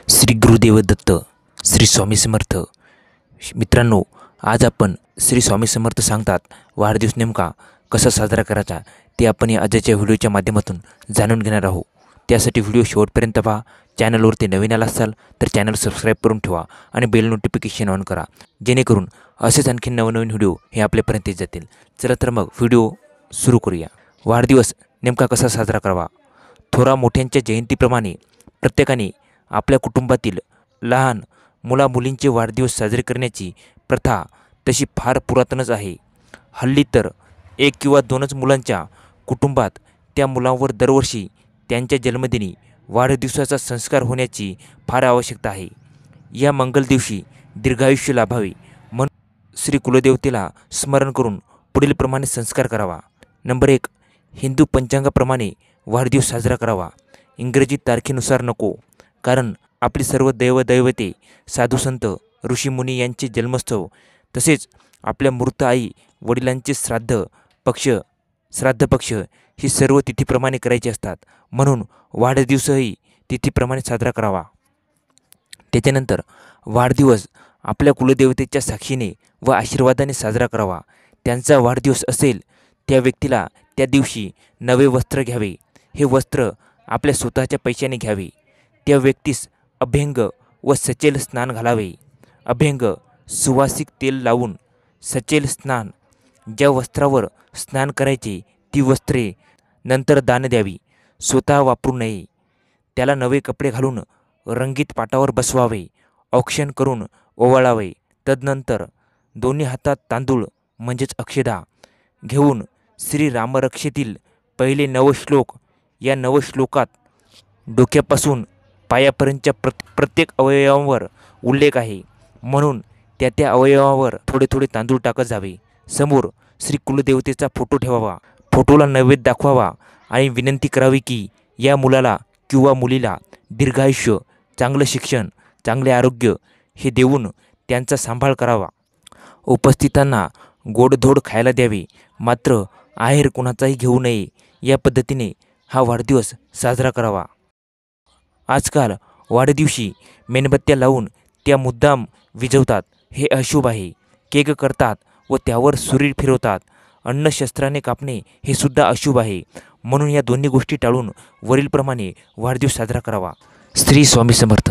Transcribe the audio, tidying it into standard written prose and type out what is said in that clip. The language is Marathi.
श्री गुरुदेव दत्त, श्री स्वामी समर्थ. मित्रांनो, आज आपण श्री स्वामी समर्थ सांगतात वाढदिवस नेमका कसा साजरा करायचा ते आपण या आजच्या व्हिडिओच्या माध्यमातून जाणून घेणार आहोत. त्यासाठी व्हिडिओ शेवटपर्यंत पहा. चॅनलवरती नवीन आला असाल तर चॅनल सबस्क्राईब करून ठेवा आणि बेल नोटिफिकेशन ऑन करा, जेणेकरून असेच आणखी नवनवीन व्हिडिओ हे आपल्यापर्यंत येत जातील. चला तर मग व्हिडिओ सुरू करूया. वाढदिवस नेमका कसा साजरा करावा. थोरा मोठ्यांच्या जयंतीप्रमाणे प्रत्येकाने आपल्या कुटुंबातील लहान मुलामुलींचे वाढदिवस साजरे करण्याची प्रथा तशी फार पुरातनच आहे. हल्ली तर 1 किंवा 2च मुलांच्या कुटुंबात त्या मुलांवर दरवर्षी त्यांच्या जन्मदिनी वाढदिवसाचा संस्कार होण्याची फार आवश्यकता आहे. या मंगल दिवशी दीर्घायुष्य लाभावे म्हणून श्री कुलदेवतेला स्मरण करून पुढील प्रमाणे संस्कार करावा. नंबर 1. हिंदू पंचांगाप्रमाणे वाढदिवस साजरा करावा. इंग्रजी तारखेनुसार नको, कारण आपली सर्व दैवदैवते, साधुसंत, ऋषीमुनी यांचे जन्मोत्सव तसेच आपल्या मृत आई वडिलांचे श्राद्ध पक्ष ही सर्व तिथीप्रमाणे करायचे असतात. म्हणून वाढदिवसही तिथीप्रमाणे साजरा करावा. त्याच्यानंतर वाढदिवस आपल्या कुलदेवतेच्या साक्षीने व आशीर्वादाने साजरा करावा. त्यांचा वाढदिवस असेल त्या व्यक्तीला त्या दिवशी नवे वस्त्र घ्यावे. हे वस्त्र आपल्या स्वतःच्या पैशाने घ्यावे. त्या व्यक्तीस अभ्यंग व सचेल स्नान घालावे. अभ्यंग सुवासिक तेल लावून सचेल स्नान. ज्या वस्त्रावर स्नान करायचे ती वस्त्रे नंतर दान द्यावी, स्वतः वापरू नये. त्याला नवे कपडे घालून रंगीत पाटावर बसवावे, औक्षण करून ओवाळावे. तदनंतर दोन्ही हातात तांदूळ म्हणजेच अक्षदा घेऊन श्री रामरक्षेतील पहिले 9 श्लोक, या 9 श्लोकात डोक्यापासून पायापर्यंतच्या प्रत्येक अवयवांवर उल्लेख आहे, म्हणून त्या अवयवावर थोडे थोडे तांदूळ टाकत जावे. समोर श्री कुलदेवतेचा फोटो ठेवावा. फोटोला नैवेद्य दाखवावा आणि विनंती करावी की या मुलाला किंवा मुलीला दीर्घायुष्य, चांगलं शिक्षण, चांगले आरोग्य हे देऊन त्यांचा सांभाळ करावा. उपस्थितांना गोडधोड खायला द्यावे, मात्र आहेर कुणाचाही घेऊ नये. या पद्धतीने हा वाढदिवस साजरा करावा. आजकाल वाढदिवशी मेणबत्त्या लावून त्या मुद्दाम विझवतात, हे अशुभ आहे. केक करतात व त्यावर सुरी फिरवतात. अन्नशस्त्राने कापणे हे सुद्धा अशुभ आहे. म्हणून या दोन्ही गोष्टी टाळून वरीलप्रमाणे वाढदिवस साजरा करावा. श्री स्वामी समर्थ.